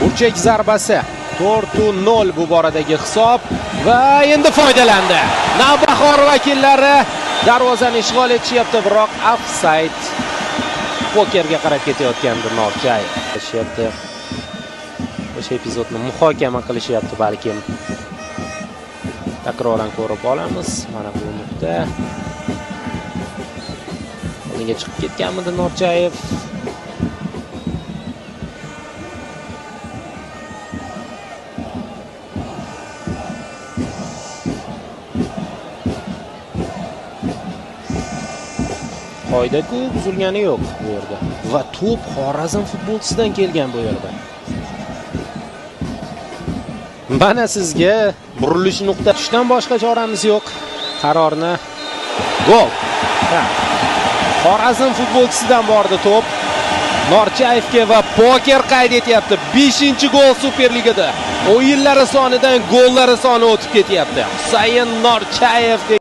Burchak zarbasi. 4-0 bu boradagi hisob va endi foydalandi. Navbahor vakillari darvozani ishg'ol etishyapti, biroq ofsayd. Pokerga qarab ketayotgandi Norchayev. Ishyapti. O'sha epizodni muhokama qilishyapti balkim. Takroran ko'rib olamiz. Mana bu nuqta. Unga chiqib ketganmidi Norchayev? Qoida-ku, buzilgani yo'q bu yerda. Va to'p Xorazm futbolchisidan kelgan bu yerda. Mana sizga burilish nuqta. Tushdan boshqa choramiz yo'q. Qarorni gol. Xorazm futbolchisidan bordi to'p. Norchayevga va Poker qayd etyapti. 5-gol Superligada. O'yinlari sonidan gollari soni o'tib ketyapti. Husayn Norchayev